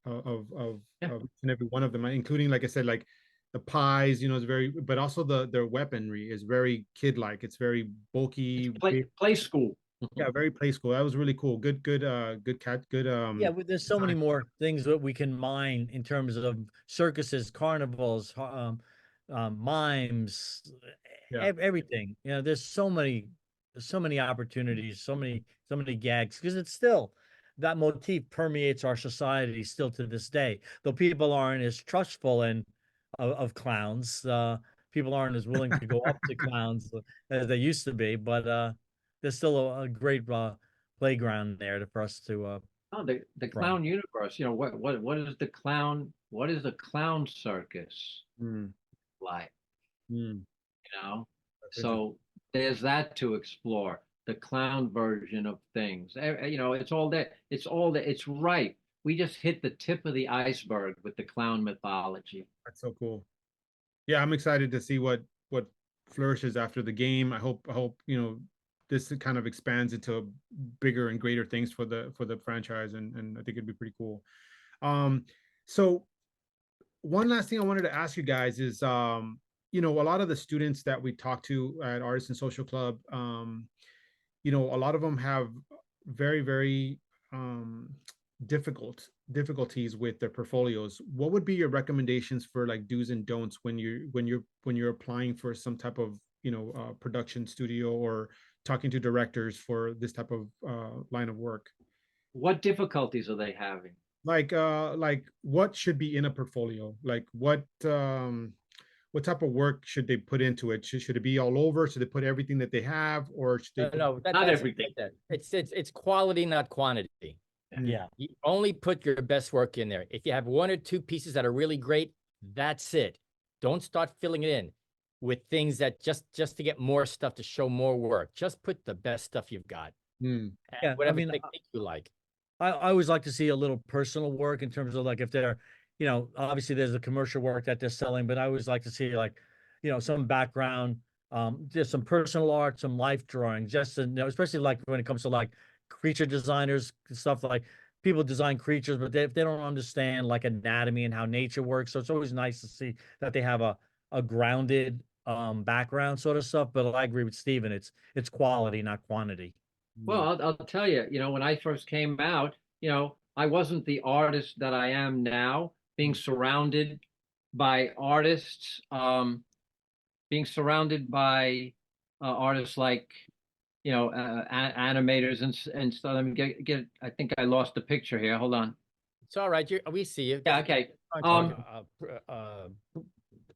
each and every one of them, including, like I said, like the pies, it's very, but also their weaponry is very kid-like. It's very bulky, Play school. yeah, very play school. That was really cool. Good, good. Yeah, there's so many more things that we can mine in terms of circuses, carnivals, mimes, Yeah. everything. There's so many opportunities, so many gags, because it's still that motif permeates our society still to this day. Though people aren't as trustful of clowns, people aren't as willing to go up to clowns as they used to be, but there's still a great playground there for us to Oh, the from. clown universe. What is the clown circus Mm, like? mm, You know, that's interesting. so there's that to explore. The clown version of things. It's all there. It's all there. It's ripe. We just hit the tip of the iceberg with the clown mythology. That's so cool. Yeah, I'm excited to see what flourishes after the game. I hope this kind of expands into bigger and greater things for the franchise, and I think it'd be pretty cool. Um, so one last thing I wanted to ask you guys is, a lot of the students that we talk to at Artisan Social Club, a lot of them have very, very difficulties with their portfolios. What would be your recommendations for like do's and don'ts when you're applying for some type of production studio or talking to directors for this type of line of work? What difficulties are they having? Like what should be in a portfolio? Like what type of work should they put into it? Should it be all over? Should they put everything that they have, or should they No, put? no, Not that's everything. that. It's quality, not quantity. Yeah. You only put your best work in there. If you have one or two pieces that are really great, that's it. Don't start filling it in with things that just to get more stuff to show more work. Just put the best stuff you've got Mm, and Yeah. I whatever mean, technique you like. I always like to see a little personal work in terms of like if they're, obviously there's the commercial work that they're selling, but I always like to see like, some background, just some personal art, some life drawings, just to, especially like when it comes to like creature designers, stuff like people design creatures, but if they don't understand like anatomy and how nature works, so it's always nice to see that they have a grounded background sort of stuff. But I agree with Steven, it's quality, not quantity. Well, mm, I'll tell you, when I first came out, I wasn't the artist that I am now, being surrounded by artists, being surrounded by artists like, animators and stuff. Let me get, I think I lost the picture here. Hold on. It's all right. We see you. Yeah, okay. Uh,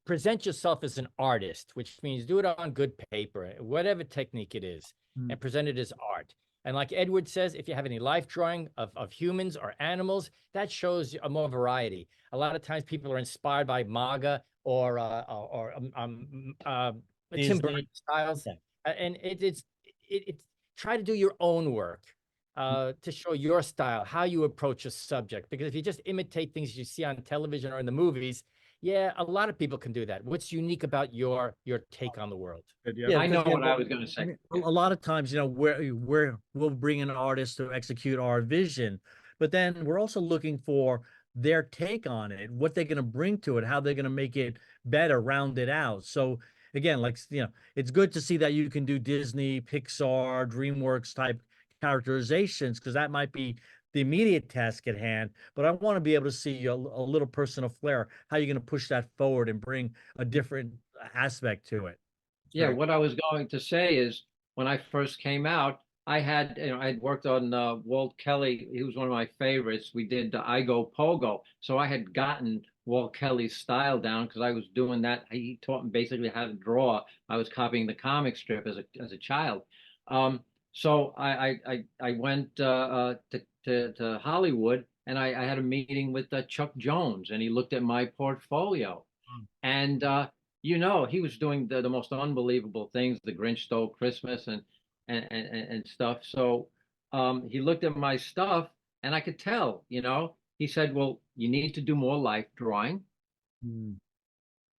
present yourself as an artist, which means do it on good paper, whatever technique it is, mm, and present it as art. And like Edward says, if you have any life drawing of humans or animals, that shows a more variety. A lot of times people are inspired by manga or Tim Burton Disney. styles. Yeah. And it's try to do your own work to show your style, how you approach a subject. Because if you just imitate things you see on television or in the movies, yeah, a lot of people can do that. What's unique about your take on the world? good, yeah. Yeah, I know because what I was going to I say. mean, a lot of times, we'll bring in artists to execute our vision, but then we're also looking for their take on it, what they're going to bring to it, how they're going to make it better, round it out. So again, like it's good to see that you can do Disney, Pixar, DreamWorks type characterizations because that might be the immediate task at hand. But I want to be able to see a little personal flair, how you're going to push that forward and bring a different aspect to it. It's Yeah, very what I was going to say is when I first came out, I'd worked on Walt Kelly. He was one of my favorites. We did I Go Pogo. So I had gotten Walt Kelly's style down because I was doing that. He taught me basically how to draw. I was copying the comic strip as a child. So I went to Hollywood and I had a meeting with Chuck Jones and he looked at my portfolio. Mm, And he was doing the most unbelievable things, the Grinch Stole Christmas and stuff. So he looked at my stuff and I could tell, he said, well, you need to do more life drawing. mm,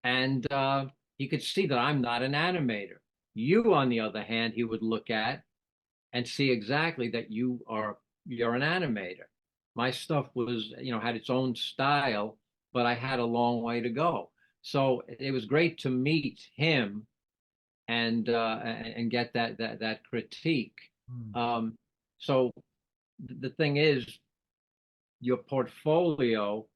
And he could see that I'm not an animator. You, on the other hand, he would look at and see exactly that you're an animator. My stuff was, had its own style, but I had a long way to go. So it was great to meet him and get that critique. mm. Um, so the thing is, your portfolio,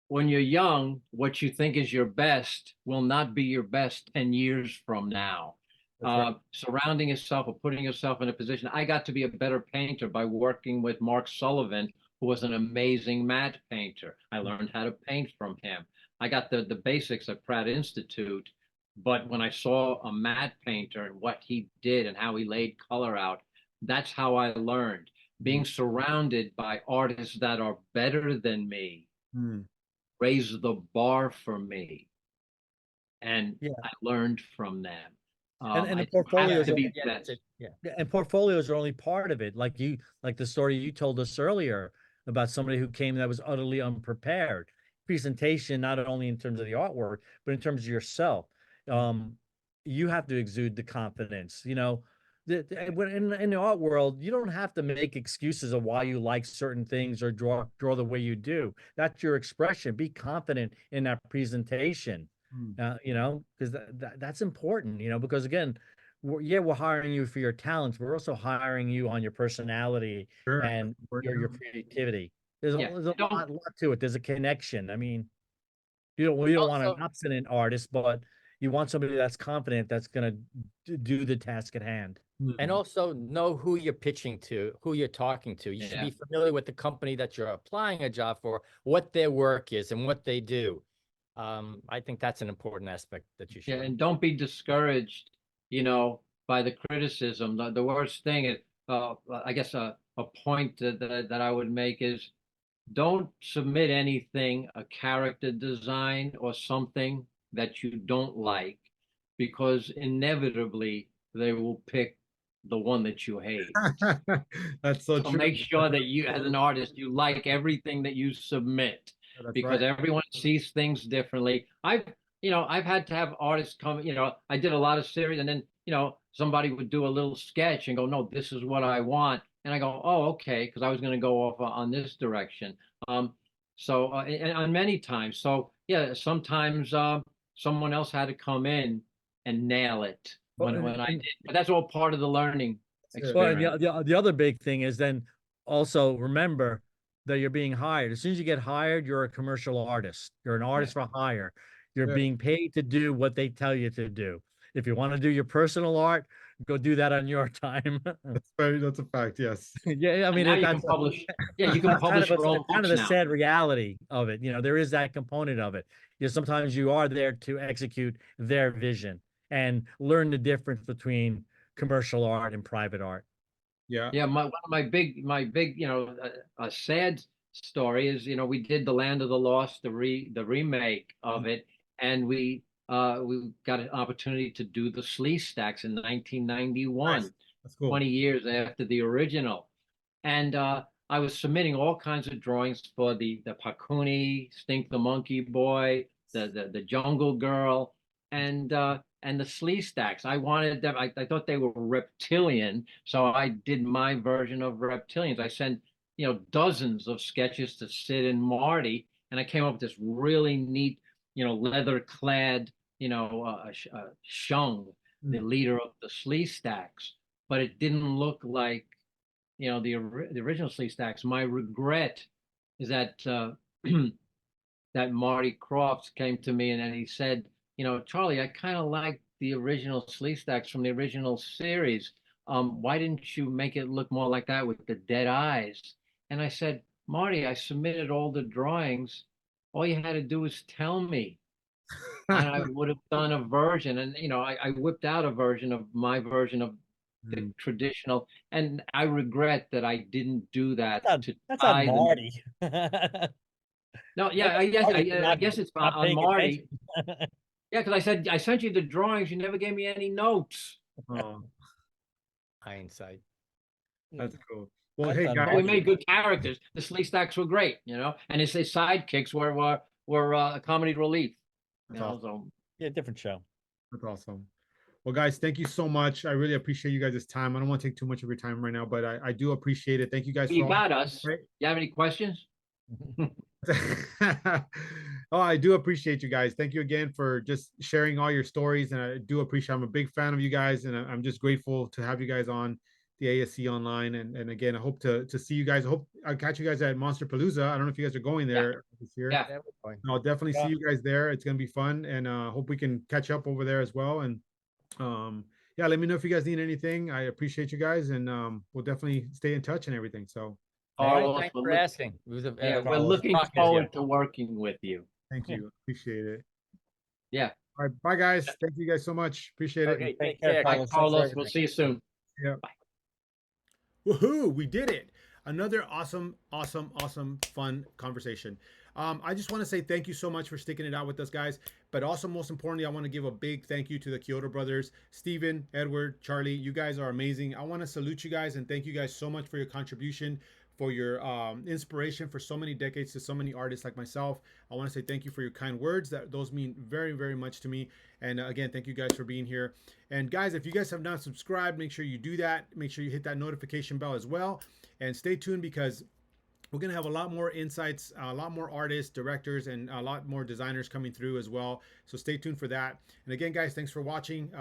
when you're young, what you think is your best will not be your best 10 years from now. That's right. Surrounding yourself or putting yourself in a position. I got to be a better painter by working with Mark Sullivan, who was an amazing matte painter. I learned how to paint from him. I got the basics at Pratt Institute, but when I saw a matte painter and what he did and how he laid color out, that's how I learned. being surrounded by artists that are better than me Mm. raised the bar for me, and Yeah. I learned from them. And the I portfolios have to are, be Yeah, best. yeah. and portfolios are only part of it. Like the story you told us earlier about somebody who came that was utterly unprepared. Presentation, not only in terms of the artwork, but in terms of yourself. Um, you have to exude the confidence. You know, in the art world, you don't have to make excuses of why you like certain things or draw the way you do. That's your expression. Be confident in that presentation. Mm. You know, because that's important. You know, because again, we're hiring you for your talents. We're also hiring you on your personality Sure. and Work your out. creativity. There's a, Yeah, there's a don't. lot to it. There's a connection. I mean, you don't want an Also, obstinate artist, but you want somebody that's confident that's going to do the task at hand. and Mm. also know who you're pitching to, who you're talking to. You should Yeah, be familiar with the company that you're applying a job for, what their work is and what they do. I think that's an important aspect that you yeah, should. and don't be discouraged, by the criticism. The worst thing is, I guess a point that I would make is don't submit anything, a character design or something that you don't like, because inevitably they will pick the one that you hate. That's so So true. make sure that you, as an artist, you like everything that you submit, That's because right. everyone sees things differently. I've had to have artists come, I did a lot of series, and then, somebody would do a little sketch and go, no, this is what I want. And I go, oh, okay, because I was going to go off on this direction. Um, and on many times. So yeah, sometimes someone else had to come in and nail it Well, when I did. But that's all part of the learning That's well, and experience. the other big thing is then also remember that you're being hired. As soon as you get hired, you're a commercial artist. You're an Yeah. artist for hire. You're good. being paid to do what they tell you to do. If you want to do your personal art, go do that on your time. That's a fact. Yes. Yeah, I And mean now you can that's publish. Yeah, you can that's publish your own kind of books the now. sad reality of it. You know, there is that component of it. Sometimes you are there to execute their vision and learn the difference between commercial art and private art. Yeah. Yeah, one of my big, a sad story is, we did The Land of the Lost, the remake of it, and we got an opportunity to do the Slee Stacks in Nice. 1991, That's cool. 20 years after the original. And I was submitting all kinds of drawings for the Pakuni, Stink the Monkey Boy, the Jungle Girl, and the Slee Stacks. I wanted them. I thought they were reptilian, so I did my version of reptilians. I sent dozens of sketches to Sid and Marty, and I came up with this really neat leather clad Shung, the Mm. leader of the Slee Stacks, but it didn't look like the original Slee Stacks. My regret is that that Marty Crofts came to me and he said, Charlie, I kind of like the original Slee Stacks from the original series. Why didn't you make it look more like that with the dead eyes? And I said, Marty, I submitted all the drawings. All you had to do was tell me, and I would have done a version. And I whipped out a version of my version of the Mm. traditional. And I regret that I didn't do that to That's on tie them. Marty. That's No, yeah, Marty for I guess it's not on paying Marty. attention. Yeah, because I said I sent you the drawings. You never gave me any notes. Oh, Hindsight. that's cool. Well, That's hey on But we guys. made Marty. good characters. The Slee Stacks were great, and his sidekicks were a comedy relief. That's awesome. So Yeah, different show. That's awesome. Well, guys, thank you so much. I really appreciate you guys' time. I don't want to take too much of your time right now, but I do appreciate it. Thank you guys for you all. got us. Right? You have any questions? Oh, I do appreciate you guys. Thank you again for just sharing all your stories. And I do appreciate, I'm a big fan of you guys, and I'm just grateful to have you guys on the ASC Online. And again, I hope to see you guys. I hope I'll catch you guys at Monster Palooza. I don't know if you guys are going there this year. Yeah. Yeah, we're going. I'll definitely Yeah. see you guys there. It's gonna be fun, and hope we can catch up over there as well. And yeah, let me know if you guys need anything. I appreciate you guys, and we'll definitely stay in touch and everything. So All right, Carlos, thanks for asking. It was yeah, we're Carlos. looking talking to forward you. to working with you. thank you. Appreciate it. Yeah. All right, bye guys. Thank you guys so much. Appreciate it. Okay, Take take care, care. Bye, Carlos. Thanks for Carlos. We'll everything. see you soon. Yeah. Woohoo! We did it. another awesome, fun conversation. I just want to say thank you so much for sticking it out with us, guys. But also, most importantly, I want to give a big thank you to the Chiodo brothers, Steven, Edward, Charlie. You guys are amazing. I want to salute you guys and thank you guys so much for your contribution, for your inspiration for so many decades to so many artists like myself. I want to say thank you for your kind words. Those mean very, very much to me. And again, thank you guys for being here. And guys, if you guys have not subscribed, make sure you do that. Make sure you hit that notification bell as well. And stay tuned because we're going to have a lot more insights, a lot more artists, directors, and a lot more designers coming through as well. So stay tuned for that. And again, guys, thanks for watching.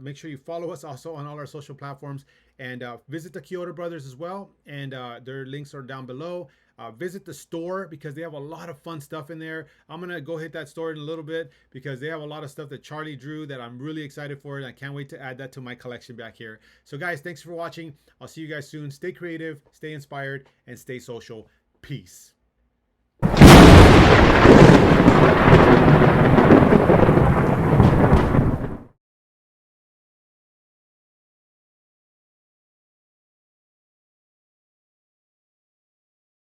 Make sure you follow us also on all our social platforms, and visit the Chiodo brothers as well. And their links are down below. Visit the store because they have a lot of fun stuff in there. I'm going to go hit that store in a little bit because they have a lot of stuff that Charlie drew that I'm really excited for. And I can't wait to add that to my collection back here. So guys, thanks for watching. I'll see you guys soon. Stay creative, stay inspired, and stay social. Peace.